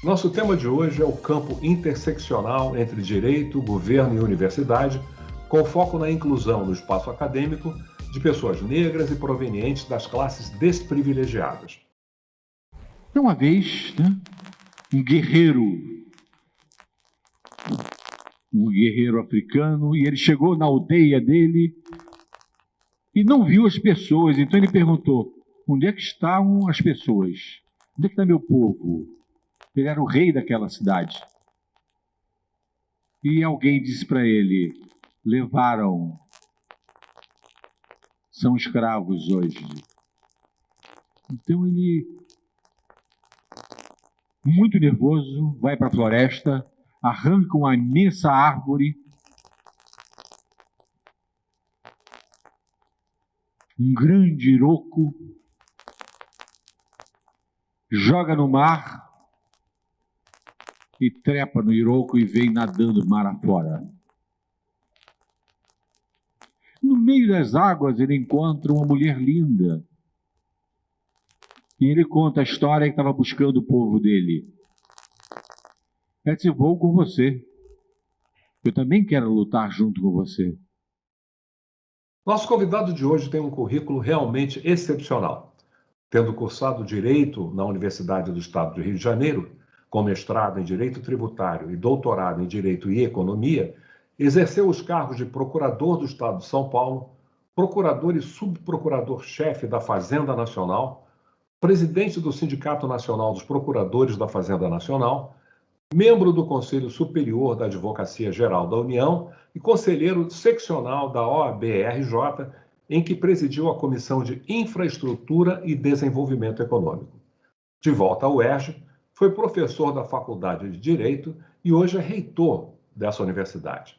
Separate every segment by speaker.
Speaker 1: Nosso tema de hoje é o campo interseccional entre direito, governo e universidade, com foco na inclusão no espaço acadêmico de pessoas negras e provenientes das classes desprivilegiadas.
Speaker 2: Uma vez, um guerreiro africano, e ele chegou na aldeia dele e não viu as pessoas. Então ele perguntou: onde é que estavam as pessoas? Onde é que está meu povo? Ele era o rei daquela cidade. E alguém disse para ele: levaram, são escravos hoje. Então ele, muito nervoso, vai para a floresta, arranca uma imensa árvore, um grande iroco, joga no mar e trepa no iroco e vem nadando mar afora. No meio das águas ele encontra uma mulher linda. E ele conta a história que estava buscando o povo dele. Ela disse: vou com você. Eu também quero lutar junto com você.
Speaker 1: Nosso convidado de hoje tem um currículo realmente excepcional. Tendo cursado Direito na Universidade do Estado do Rio de Janeiro, com mestrado em Direito Tributário e doutorado em Direito e Economia, exerceu os cargos de Procurador do Estado de São Paulo, Procurador e Subprocurador-Chefe da Fazenda Nacional, Presidente do Sindicato Nacional dos Procuradores da Fazenda Nacional, membro do Conselho Superior da Advocacia Geral da União e conselheiro seccional da OAB-RJ, em que presidiu a Comissão de Infraestrutura e Desenvolvimento Econômico. De volta ao UERJ, foi professor da Faculdade de Direito e hoje é reitor dessa universidade.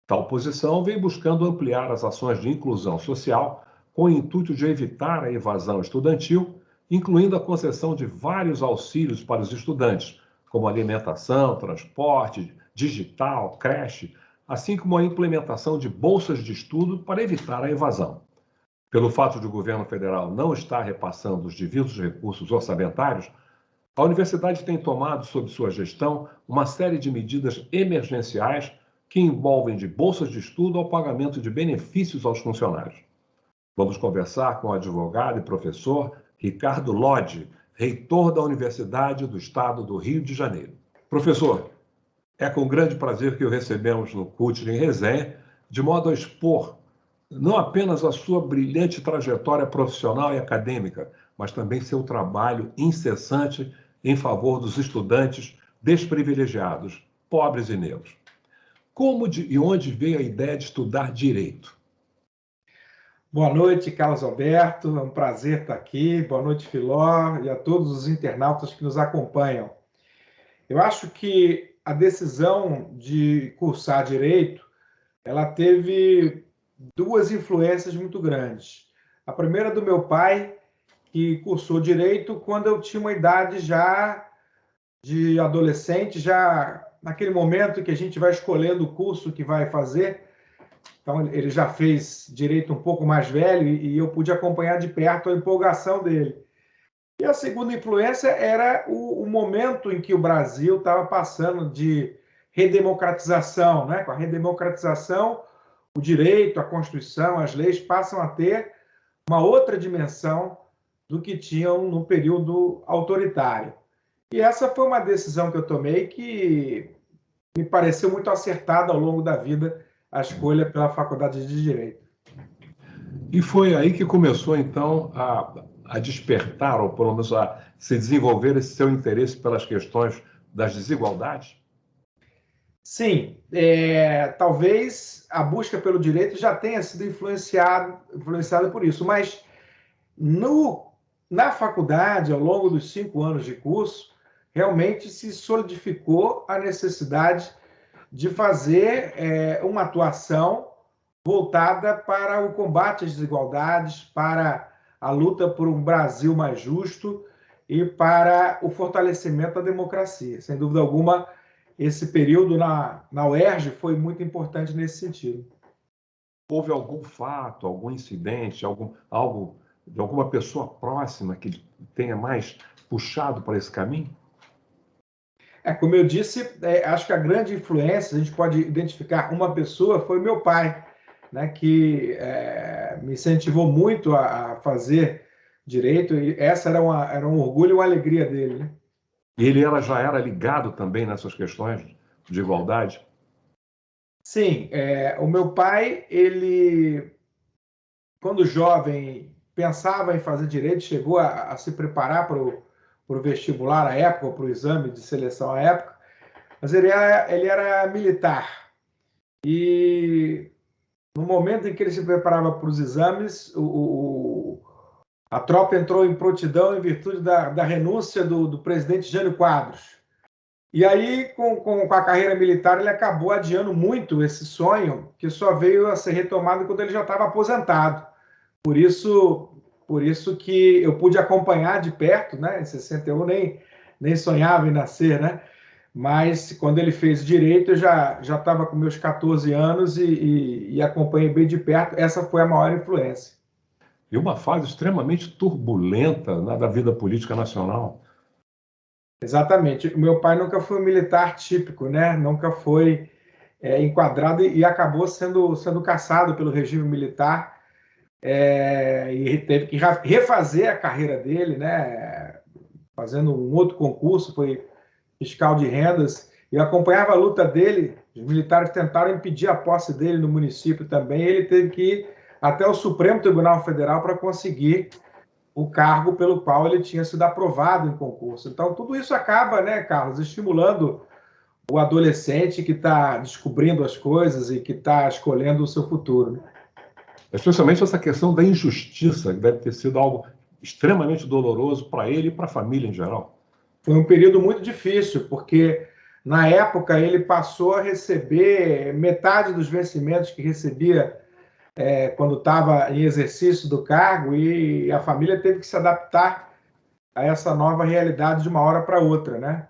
Speaker 1: Tal posição vem buscando ampliar as ações de inclusão social com o intuito de evitar a evasão estudantil, incluindo a concessão de vários auxílios para os estudantes, como alimentação, transporte, digital, creche, assim como a implementação de bolsas de estudo para evitar a evasão. Pelo fato de o governo federal não estar repassando os devidos recursos orçamentários, a universidade tem tomado sob sua gestão uma série de medidas emergenciais que envolvem de bolsas de estudo ao pagamento de benefícios aos funcionários. Vamos conversar com o advogado e professor Ricardo Lodi, reitor da Universidade do Estado do Rio de Janeiro. Professor, é com grande prazer que o recebemos no CUT em Resenha, de modo a expor não apenas a sua brilhante trajetória profissional e acadêmica, mas também seu trabalho incessante em favor dos estudantes desprivilegiados, pobres e negros. Como e onde veio a ideia de estudar Direito?
Speaker 3: Boa noite, Carlos Alberto. É um prazer estar aqui. Boa noite, Filó, e a todos os internautas que nos acompanham. Eu acho que a decisão de cursar Direito, ela teve duas influências muito grandes. A primeira do meu pai, que cursou Direito quando eu tinha uma idade já de adolescente, já naquele momento que a gente vai escolhendo o curso que vai fazer. Então, ele já fez Direito um pouco mais velho e eu pude acompanhar de perto a empolgação dele. E a segunda influência era o momento em que o Brasil estava passando de redemocratização, né? Com a redemocratização, o direito, a Constituição, as leis passam a ter uma outra dimensão do que tinham no período autoritário. E essa foi uma decisão que eu tomei que me pareceu muito acertada ao longo da vida, a escolha pela Faculdade de Direito.
Speaker 1: E foi aí que começou, então, a despertar, ou pelo menos a se desenvolver esse seu interesse pelas questões das desigualdades?
Speaker 3: Sim, talvez a busca pelo direito já tenha sido influenciada por isso, mas na faculdade, ao longo dos 5 anos de curso, realmente se solidificou a necessidade de fazer uma atuação voltada para o combate às desigualdades, para a luta por um Brasil mais justo e para o fortalecimento da democracia. Sem dúvida alguma, esse período na UERJ foi muito importante nesse sentido.
Speaker 1: Houve algum fato, algum incidente, algo de alguma pessoa próxima que tenha mais puxado para esse caminho?
Speaker 3: Como eu disse, acho que a grande influência, a gente pode identificar uma pessoa, foi meu pai, né, que me incentivou muito a fazer direito, e essa era um orgulho e uma alegria dele, né?
Speaker 1: E ele já era ligado também nessas questões de igualdade?
Speaker 3: Sim, o meu pai, ele, quando jovem, pensava em fazer direito, chegou a se preparar para o vestibular à época, para o exame de seleção à época, mas ele era militar. E no momento em que ele se preparava para os exames, a tropa entrou em prontidão em virtude da renúncia do presidente Jânio Quadros. E aí, com a carreira militar, ele acabou adiando muito esse sonho, que só veio a ser retomado quando ele já estava aposentado. Por isso que eu pude acompanhar de perto, né? Em 61 nem sonhava em nascer, né? Mas quando ele fez direito, eu já estava com meus 14 anos e acompanhei bem de perto. Essa foi a maior influência.
Speaker 1: E uma fase extremamente turbulenta, né, da vida política nacional.
Speaker 3: Exatamente. O meu pai nunca foi um militar típico, né? Nunca foi enquadrado e acabou sendo caçado pelo regime militar, e teve que refazer a carreira dele, né? Fazendo um outro concurso, foi fiscal de rendas. Eu acompanhava a luta dele. Os militares tentaram impedir a posse dele no município também. Ele teve que ir até o Supremo Tribunal Federal para conseguir o cargo pelo qual ele tinha sido aprovado em concurso. Então, tudo isso acaba, né, Carlos, estimulando o adolescente que está descobrindo as coisas e que está escolhendo o seu futuro, né?
Speaker 1: Especialmente essa questão da injustiça, que deve ter sido algo extremamente doloroso para ele e para a família em geral.
Speaker 3: Foi um período muito difícil, porque na época ele passou a receber metade dos vencimentos que recebia quando estava em exercício do cargo, e a família teve que se adaptar a essa nova realidade de uma hora para outra, né?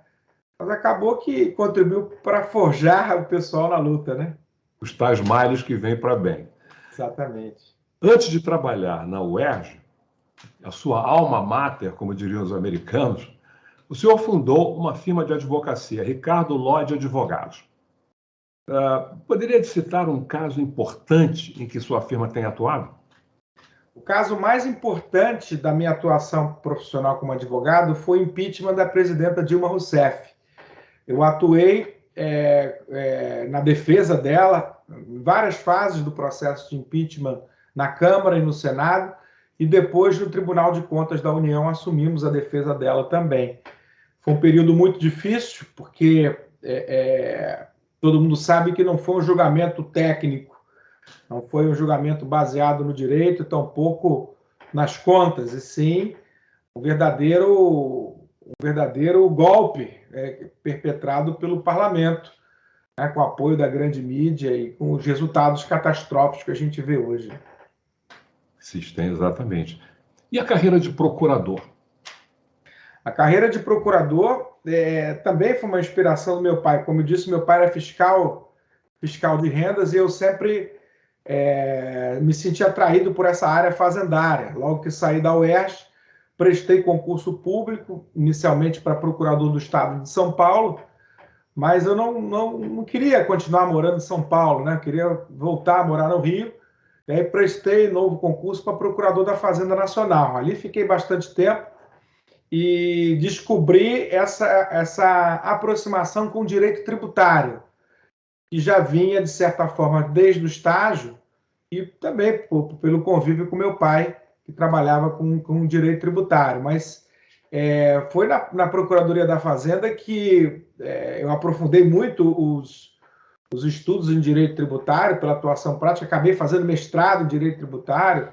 Speaker 3: Mas acabou que contribuiu para forjar o pessoal na luta, né?
Speaker 1: Os tais males que vêm para bem.
Speaker 3: Exatamente.
Speaker 1: Antes de trabalhar na UERJ, a sua alma mater, como diriam os americanos, o senhor fundou uma firma de advocacia, Ricardo Lodge Advogados. Poderia citar um caso importante em que sua firma tem atuado?
Speaker 3: O caso mais importante da minha atuação profissional como advogado foi o impeachment da presidenta Dilma Rousseff. Eu atuei na defesa dela em várias fases do processo de impeachment na Câmara e no Senado, e depois no Tribunal de Contas da União assumimos a defesa dela também. Foi um período muito difícil, porque todo mundo sabe que não foi um julgamento técnico, não foi um julgamento baseado no direito, tampouco nas contas, e sim um verdadeiro golpe perpetrado pelo parlamento, né, com o apoio da grande mídia e com os resultados catastróficos que a gente vê hoje.
Speaker 1: Existem, exatamente. E a carreira de procurador?
Speaker 3: A carreira de procurador também foi uma inspiração do meu pai. Como eu disse, meu pai era fiscal de rendas, e eu sempre me senti atraído por essa área fazendária. Logo que saí da UERJ, prestei concurso público, inicialmente para procurador do Estado de São Paulo, mas eu não queria continuar morando em São Paulo, né? Eu queria voltar a morar no Rio. E aí prestei novo concurso para procurador da Fazenda Nacional. Ali fiquei bastante tempo e descobri essa aproximação com o direito tributário, que já vinha, de certa forma, desde o estágio, e também pelo convívio com meu pai, que trabalhava com direito tributário. Mas foi na Procuradoria da Fazenda que eu aprofundei muito os estudos em direito tributário, pela atuação prática. Acabei fazendo mestrado em direito tributário,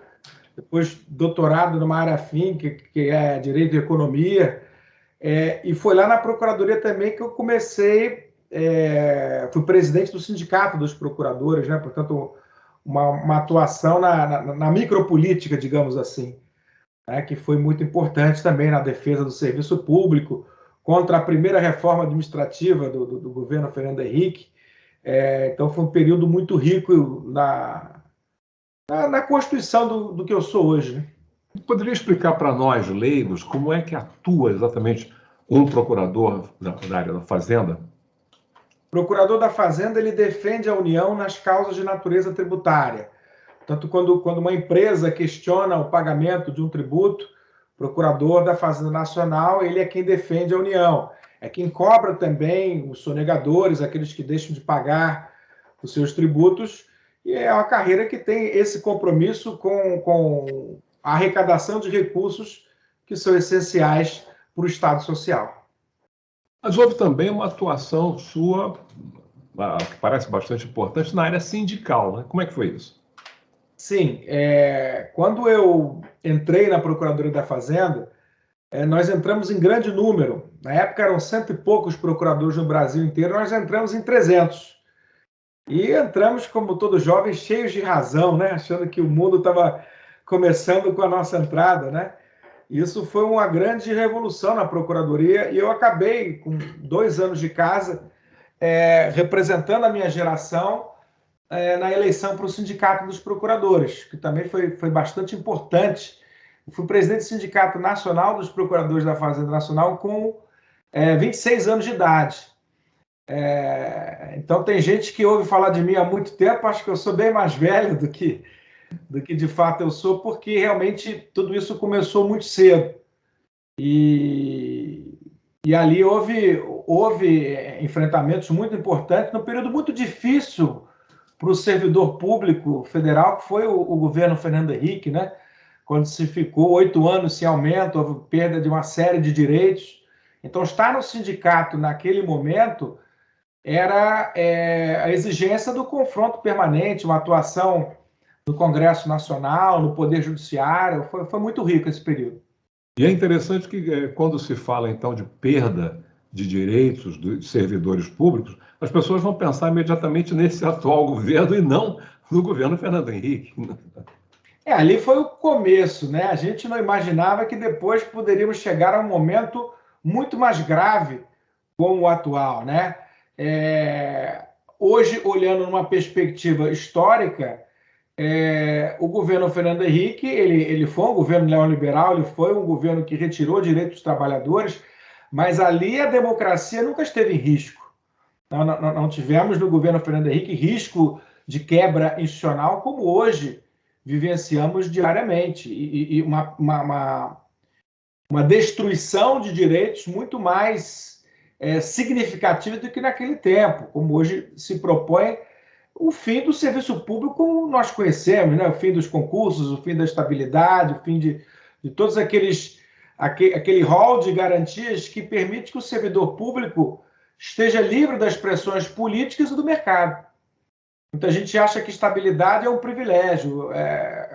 Speaker 3: depois doutorado numa área afim, que é direito e economia. E foi lá na Procuradoria também que eu comecei, fui presidente do Sindicato dos Procuradores, né? Portanto, uma atuação na micropolítica, digamos assim, né? Que foi muito importante também na defesa do serviço público, contra a primeira reforma administrativa do governo Fernando Henrique. Então, foi um período muito rico na constituição do que eu sou hoje, né?
Speaker 1: Poderia explicar para nós, leigos, como é que atua exatamente um procurador da área da Fazenda?
Speaker 3: O procurador da Fazenda, ele defende a União nas causas de natureza tributária. Tanto quando uma empresa questiona o pagamento de um tributo, o procurador da Fazenda Nacional, ele é quem defende a União. É quem cobra também os sonegadores, aqueles que deixam de pagar os seus tributos, e é uma carreira que tem esse compromisso com a arrecadação de recursos que são essenciais para o Estado Social.
Speaker 1: Mas houve também uma atuação sua, que parece bastante importante, na área sindical, né? Como é que foi isso?
Speaker 3: Sim, quando eu entrei na Procuradoria da Fazenda, nós entramos em grande número. Na época eram 100 e poucos procuradores no Brasil inteiro, nós entramos em 300. E entramos, como todos jovens, cheios de razão, né? Achando que o mundo estava começando com a nossa entrada, né? Isso foi uma grande revolução na Procuradoria e eu acabei, com 2 anos de casa, representando a minha geração na eleição para o Sindicato dos Procuradores, que também foi bastante importante. Eu fui presidente do Sindicato Nacional dos Procuradores da Fazenda Nacional com 26 anos de idade. Então, tem gente que ouve falar de mim há muito tempo, acho que eu sou bem mais velho do que de fato eu sou, porque realmente tudo isso começou muito cedo. E ali houve enfrentamentos muito importantes, num período muito difícil para o servidor público federal, que foi o governo Fernando Henrique, né? Quando se ficou 8 anos sem aumento, houve perda de uma série de direitos. Então, estar no sindicato naquele momento era a exigência do confronto permanente, uma atuação no Congresso Nacional, no Poder Judiciário. Foi muito rico esse período.
Speaker 1: E é interessante que, quando se fala, então, de perda de direitos de servidores públicos, as pessoas vão pensar imediatamente nesse atual governo e não no governo Fernando Henrique.
Speaker 3: Ali foi o começo, né? A gente não imaginava que depois poderíamos chegar a um momento muito mais grave como o atual, né? Hoje, olhando numa perspectiva histórica, o governo Fernando Henrique, ele foi um governo neoliberal, ele foi um governo que retirou direitos dos trabalhadores, mas ali a democracia nunca esteve em risco. Não tivemos no governo Fernando Henrique risco de quebra institucional como hoje vivenciamos diariamente, e uma destruição de direitos muito mais significativa do que naquele tempo, como hoje se propõe o fim do serviço público como nós conhecemos, né? O fim dos concursos, o fim da estabilidade, o fim de todos aquele rol de garantias que permite que o servidor público esteja livre das pressões políticas e do mercado. Muita gente acha que estabilidade é um privilégio.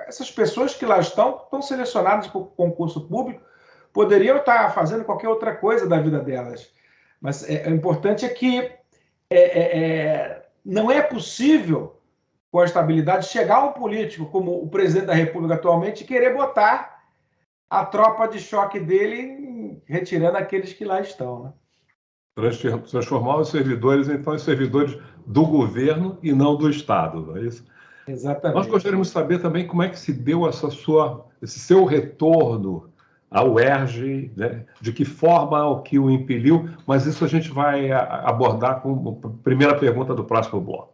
Speaker 3: Essas pessoas que lá estão selecionadas para o concurso público, poderiam estar fazendo qualquer outra coisa da vida delas. Mas o importante é que não é possível, com a estabilidade, chegar um político como o presidente da República atualmente e querer botar a tropa de choque dele retirando aqueles que lá estão, né?
Speaker 1: Transformar os servidores, então, em servidores do governo e não do Estado, não é isso?
Speaker 3: Exatamente.
Speaker 1: Nós gostaríamos de saber também como é que se deu esse seu retorno ao UERJ, né? De que forma o que o impeliu, mas isso a gente vai abordar com a primeira pergunta do próximo bloco.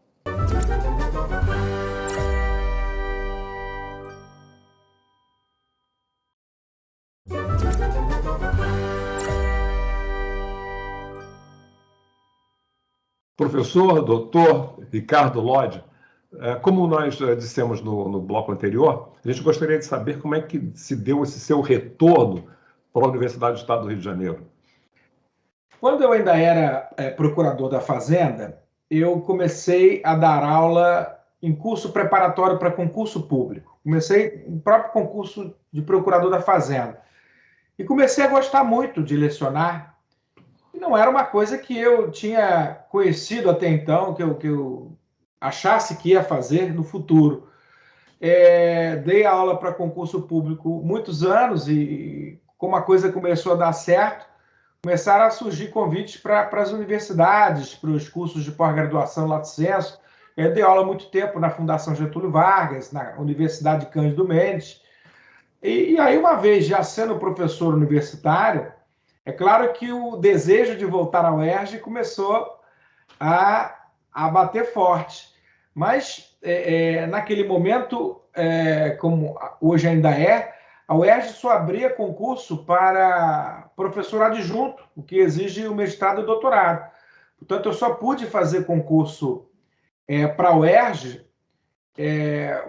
Speaker 1: Professor, doutor Ricardo Lodge, como nós dissemos no bloco anterior, a gente gostaria de saber como é que se deu esse seu retorno para a Universidade do Estado do Rio de Janeiro.
Speaker 3: Quando eu ainda era procurador da Fazenda, eu comecei a dar aula em curso preparatório para concurso público. Comecei no próprio concurso de procurador da Fazenda. E comecei a gostar muito de lecionar. E não era uma coisa que eu tinha conhecido até então, que eu achasse que ia fazer no futuro. Dei aula para concurso público muitos anos e, como a coisa começou a dar certo, começaram a surgir convites para as universidades, para os cursos de pós-graduação lato sensu. Eu dei aula há muito tempo na Fundação Getúlio Vargas, na Universidade Cândido Mendes. E aí, uma vez já sendo professor universitário, é claro que o desejo de voltar ao UERJ começou a bater forte. Mas, naquele momento, como hoje ainda a UERJ só abria concurso para professor adjunto, o que exige o mestrado e doutorado. Portanto, eu só pude fazer concurso para a UERJ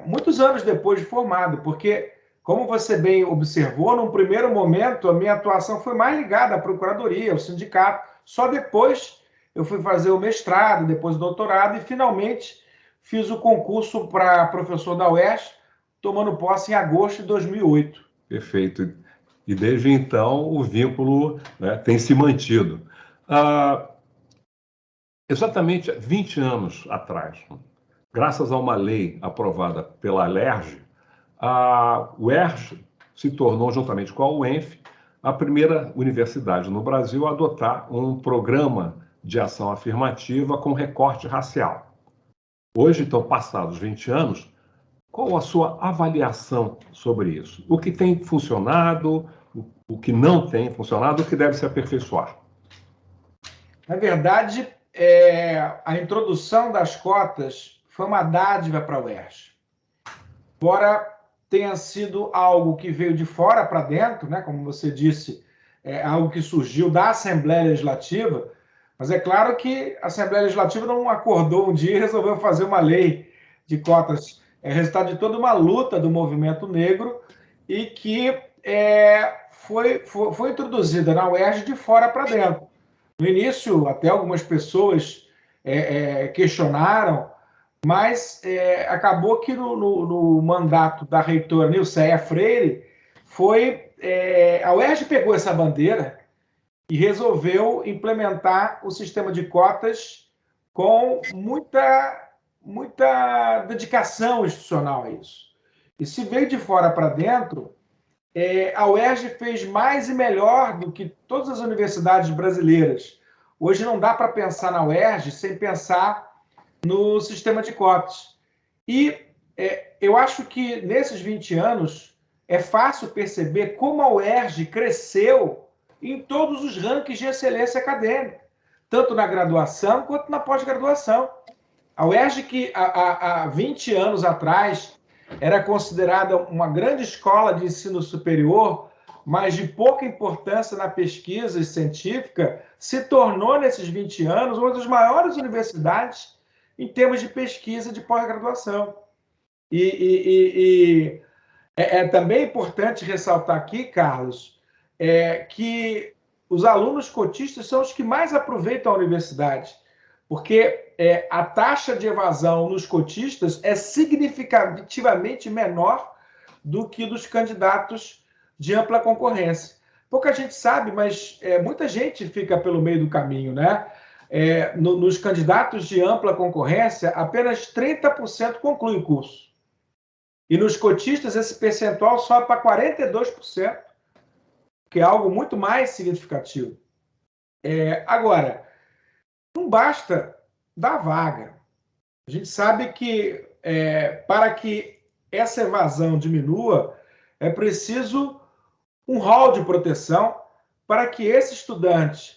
Speaker 3: muitos anos depois de formado, porque, como você bem observou, num primeiro momento, a minha atuação foi mais ligada à procuradoria, ao sindicato. Só depois eu fui fazer o mestrado, depois o doutorado, e finalmente fiz o concurso para professor da UERJ, tomando posse em agosto de 2008.
Speaker 1: Perfeito. E desde então o vínculo, né, tem se mantido. Exatamente 20 anos atrás, graças a uma lei aprovada pela Alerj, a UERJ se tornou, juntamente com a UENF, a primeira universidade no Brasil a adotar um programa de ação afirmativa com recorte racial. Hoje, então, passados 20 anos, qual a sua avaliação sobre isso? O que tem funcionado, o que não tem funcionado, o que deve se aperfeiçoar?
Speaker 3: Na verdade, a introdução das cotas foi uma dádiva para a UERJ. Embora tenha sido algo que veio de fora para dentro, né, como você disse, algo que surgiu da Assembleia Legislativa, mas é claro que a Assembleia Legislativa não acordou um dia e resolveu fazer uma lei de cotas. É resultado de toda uma luta do movimento negro e que foi introduzida na UERJ de fora para dentro. No início, até algumas pessoas questionaram, mas acabou que no mandato da reitora Nilceia Freire, a UERJ pegou essa bandeira e resolveu implementar o sistema de cotas com muita dedicação institucional a isso. E se veio de fora para dentro, a UERJ fez mais e melhor do que todas as universidades brasileiras. Hoje não dá para pensar na UERJ sem pensar no sistema de cotas. E eu acho que nesses 20 anos é fácil perceber como a UERJ cresceu em todos os rankings de excelência acadêmica, tanto na graduação quanto na pós-graduação. A UERJ, que há 20 anos atrás era considerada uma grande escola de ensino superior, mas de pouca importância na pesquisa científica, se tornou, nesses 20 anos, uma das maiores universidades em termos de pesquisa de pós-graduação. E é também importante ressaltar aqui, Carlos, que os alunos cotistas são os que mais aproveitam a universidade, porque a taxa de evasão nos cotistas é significativamente menor do que dos candidatos de ampla concorrência. Pouca gente sabe, mas muita gente fica pelo meio do caminho, né? Nos candidatos de ampla concorrência, apenas 30% concluem o curso. E nos cotistas, esse percentual sobe para 42%, que é algo muito mais significativo. Agora, não basta dar vaga. A gente sabe que, para que essa evasão diminua, é preciso um rol de proteção para que esse estudante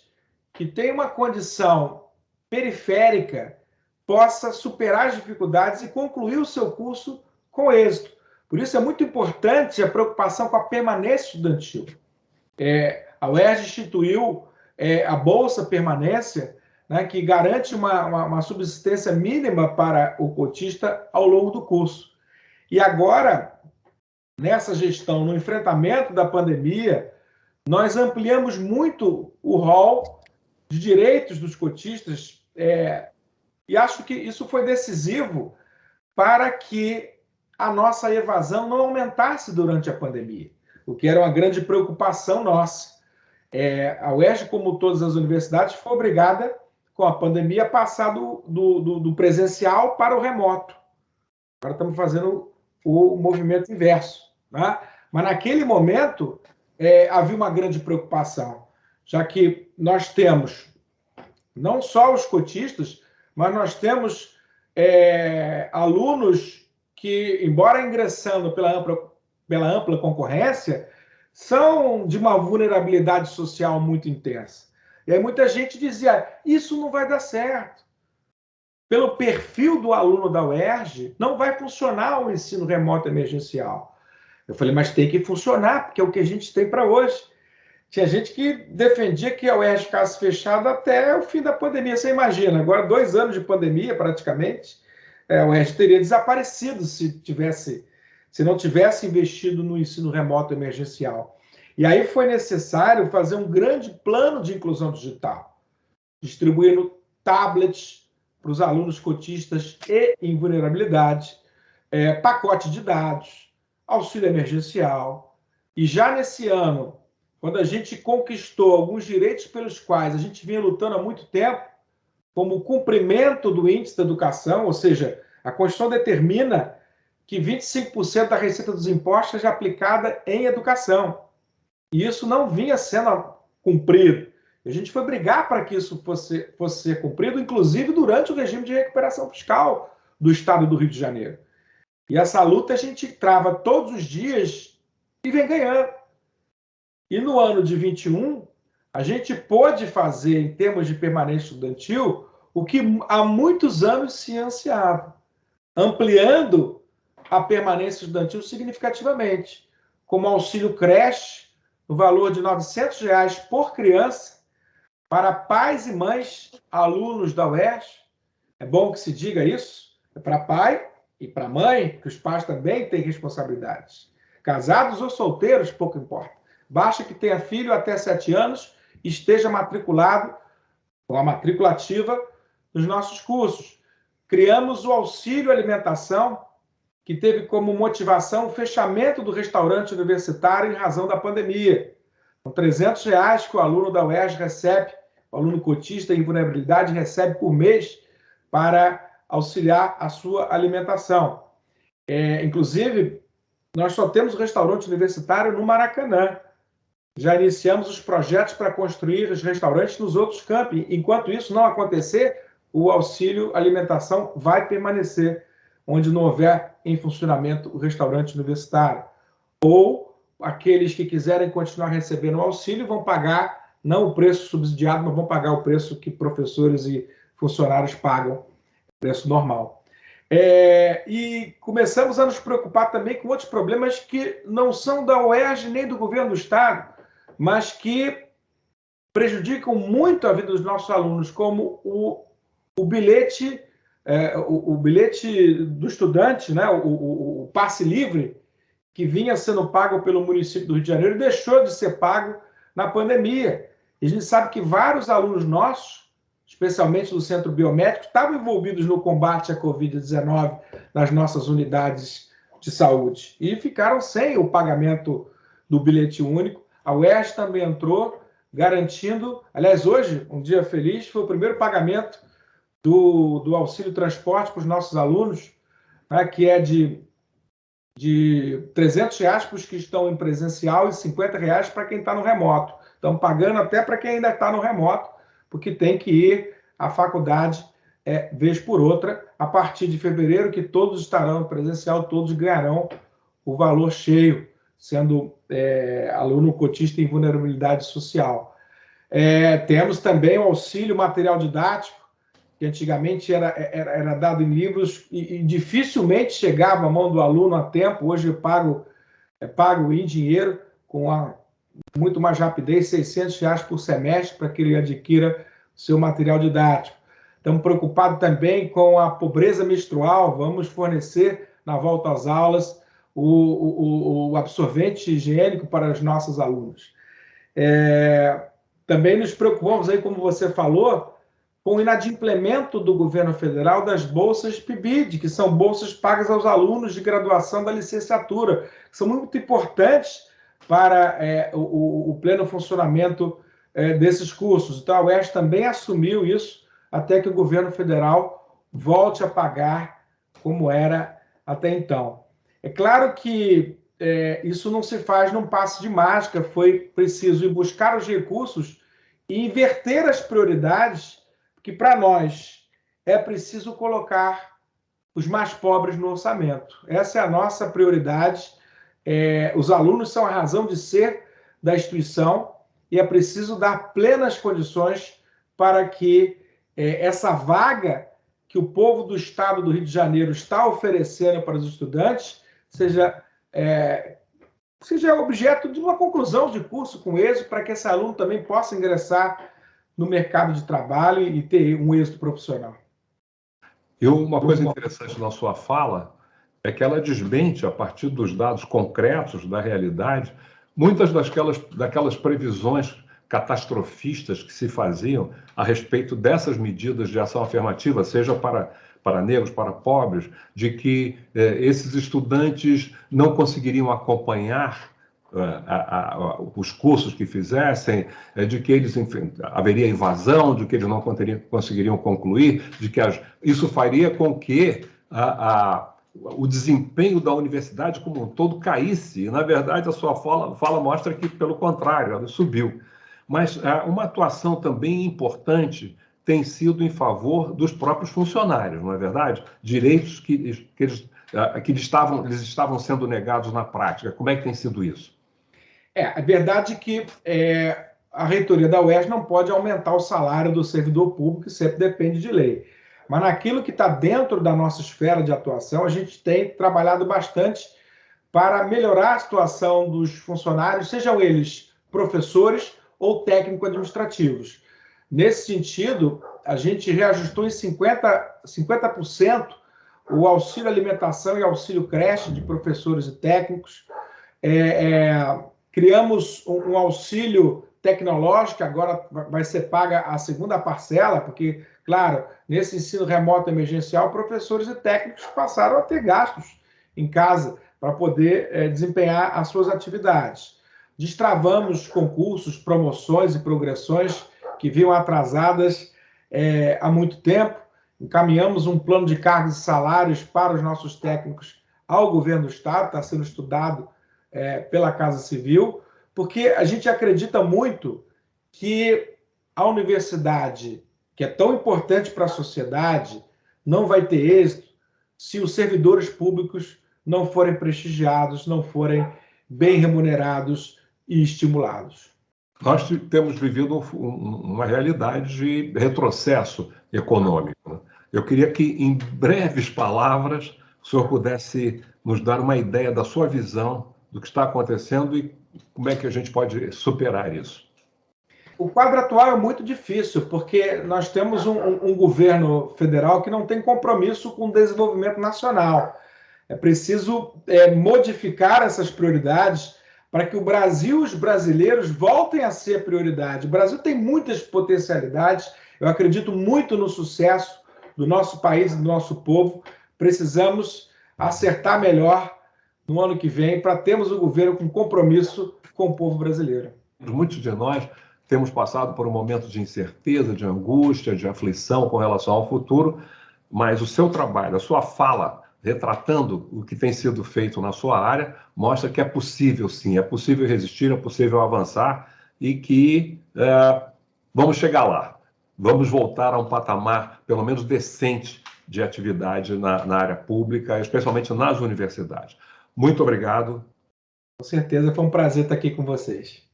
Speaker 3: que tem uma condição periférica possa superar as dificuldades e concluir o seu curso com êxito. Por isso é muito importante a preocupação com a permanência estudantil. A UERJ instituiu a Bolsa Permanência, né, que garante uma subsistência mínima para o cotista ao longo do curso. E agora, nessa gestão, no enfrentamento da pandemia, nós ampliamos muito o rol de direitos dos cotistas, e acho que isso foi decisivo para que a nossa evasão não aumentasse durante a pandemia, o que era uma grande preocupação nossa. A UERJ, como todas as universidades, foi obrigada, com a pandemia, a passar do presencial para o remoto. Agora estamos fazendo o movimento inverso, né? Mas naquele momento havia uma grande preocupação, já que nós temos não só os cotistas, mas nós temos alunos que, embora ingressando pela ampla pela ampla concorrência, são de uma vulnerabilidade social muito intensa. E aí muita gente dizia, isso não vai dar certo. Pelo perfil do aluno da UERJ, não vai funcionar o ensino remoto emergencial. Eu falei, mas tem que funcionar, porque é o que a gente tem para hoje. Tinha gente que defendia que a UERJ ficasse fechada até o fim da pandemia. Você imagina, agora 2 anos de pandemia, praticamente, a UERJ teria desaparecido se não tivesse investido no ensino remoto emergencial. E aí foi necessário fazer um grande plano de inclusão digital, distribuindo tablets para os alunos cotistas e em vulnerabilidade, pacote de dados, auxílio emergencial. E já nesse ano, quando a gente conquistou alguns direitos pelos quais a gente vinha lutando há muito tempo, como o cumprimento do índice da educação, ou seja, a Constituição determina que 25% da receita dos impostos seja aplicada em educação. E isso não vinha sendo cumprido. A gente foi brigar para que isso fosse ser cumprido, inclusive durante o regime de recuperação fiscal do Estado do Rio de Janeiro. E essa luta a gente trava todos os dias e vem ganhando. E no ano de 21, a gente pôde fazer, em termos de permanência estudantil, o que há muitos anos se ansiava, ampliando a permanência estudantil significativamente, como auxílio creche, no valor de R$ 900 por criança, para pais e mães, alunos da UERJ. É bom que se diga isso, é para pai e para mãe, que os pais também têm responsabilidades. Casados ou solteiros, pouco importa. Basta que tenha filho até 7 anos e esteja matriculado, com a matrícula ativa, nos nossos cursos. Criamos o auxílio alimentação, que teve como motivação o fechamento do restaurante universitário em razão da pandemia. Com R$ 300 que o aluno da UERJ recebe, o aluno cotista em vulnerabilidade recebe por mês para auxiliar a sua alimentação. Inclusive, nós só temos restaurante universitário no Maracanã. Já iniciamos os projetos para construir os restaurantes nos outros campi. Enquanto isso não acontecer, o auxílio alimentação vai permanecer, onde não houver em funcionamento o restaurante universitário. Ou aqueles que quiserem continuar recebendo o auxílio vão pagar, não o preço subsidiado, mas vão pagar o preço que professores e funcionários pagam, preço normal. E começamos a nos preocupar também com outros problemas que não são da UERJ nem do governo do Estado, mas que prejudicam muito a vida dos nossos alunos, como o bilhete, o bilhete do estudante, né? o passe livre, que vinha sendo pago pelo município do Rio de Janeiro, deixou de ser pago na pandemia. E a gente sabe que vários alunos nossos, especialmente do Centro Biomédico, estavam envolvidos no combate à Covid-19 nas nossas unidades de saúde e ficaram sem o pagamento do bilhete único. A UERJ também entrou, garantindo... Aliás, hoje, um dia feliz, foi o primeiro pagamento do auxílio transporte para os nossos alunos, né, que é de R$ 300 para os que estão em presencial e R$ 50 para quem está no remoto. Estão pagando até para quem ainda está no remoto, porque tem que ir à faculdade vez por outra. A partir de fevereiro, que todos estarão presencial, todos ganharão o valor cheio, sendo aluno cotista em vulnerabilidade social. Temos também o auxílio material didático, que antigamente era dado em livros e dificilmente chegava à mão do aluno a tempo. Hoje é pago em dinheiro, com muito mais rapidez, R$ 600 por semestre, para que ele adquira seu material didático. Estamos preocupados também com a pobreza menstrual. Vamos fornecer, na volta às aulas, o absorvente higiênico para os nossos alunos. Também nos preocupamos, aí, como você falou, com o inadimplemento do governo federal das bolsas PIBID, que são bolsas pagas aos alunos de graduação da licenciatura, que são muito importantes para o pleno funcionamento desses cursos. Então, a UERJ também assumiu isso, até que o governo federal volte a pagar como era até então. É claro que isso não se faz num passe de mágica, foi preciso ir buscar os recursos e inverter as prioridades, que para nós é preciso colocar os mais pobres no orçamento. Essa é a nossa prioridade. os alunos são a razão de ser da instituição e é preciso dar plenas condições para que essa vaga que o povo do Estado do Rio de Janeiro está oferecendo para os estudantes seja objeto de uma conclusão de curso com êxito, para que esse aluno também possa ingressar no mercado de trabalho e ter um êxito profissional.
Speaker 1: E uma coisa interessante na sua fala é que ela desmente, a partir dos dados concretos da realidade, muitas daquelas previsões catastrofistas que se faziam a respeito dessas medidas de ação afirmativa, seja para negros, para pobres, de que esses estudantes não conseguiriam acompanhar os cursos que fizessem, de que eles, enfim, haveria invasão, de que eles não conseguiriam concluir, de que isso faria com que o desempenho da universidade como um todo caísse. E, na verdade, a sua fala mostra que, pelo contrário, ela subiu. Mas uma atuação também importante tem sido em favor dos próprios funcionários, não é verdade? Direitos que eles estavam sendo negados na prática. Como é que tem sido isso?
Speaker 3: É verdade que a reitoria da UERJ não pode aumentar o salário do servidor público, que sempre depende de lei. Mas naquilo que está dentro da nossa esfera de atuação, a gente tem trabalhado bastante para melhorar a situação dos funcionários, sejam eles professores ou técnico-administrativos. Nesse sentido, a gente reajustou em 50% o auxílio alimentação e auxílio creche de professores e técnicos. Criamos um auxílio tecnológico, agora vai ser paga a segunda parcela, porque, claro, nesse ensino remoto emergencial, professores e técnicos passaram a ter gastos em casa para poder desempenhar as suas atividades. Destravamos concursos, promoções e progressões que vinham atrasadas há muito tempo. Encaminhamos um plano de cargos e salários para os nossos técnicos ao governo do Estado, está sendo estudado pela Casa Civil, porque a gente acredita muito que a universidade, que é tão importante para a sociedade, não vai ter êxito se os servidores públicos não forem prestigiados, não forem bem remunerados e estimulados.
Speaker 1: Nós temos vivido uma realidade de retrocesso econômico. Eu queria que, em breves palavras, o senhor pudesse nos dar uma ideia da sua visão do que está acontecendo e como é que a gente pode superar isso.
Speaker 3: O quadro atual é muito difícil, porque nós temos um governo federal que não tem compromisso com o desenvolvimento nacional. É preciso modificar essas prioridades para que o Brasil e os brasileiros voltem a ser prioridade. O Brasil tem muitas potencialidades, eu acredito muito no sucesso do nosso país e do nosso povo. Precisamos acertar melhor no ano que vem para termos um governo com compromisso com o povo brasileiro.
Speaker 1: Muitos de nós temos passado por um momento de incerteza, de angústia, de aflição com relação ao futuro, mas o seu trabalho, a sua fala, retratando o que tem sido feito na sua área, mostra que é possível, sim, é possível resistir, é possível avançar e que vamos chegar lá. Vamos voltar a um patamar, pelo menos decente, de atividade na área pública, especialmente nas universidades. Muito obrigado.
Speaker 3: Com certeza, foi um prazer estar aqui com vocês.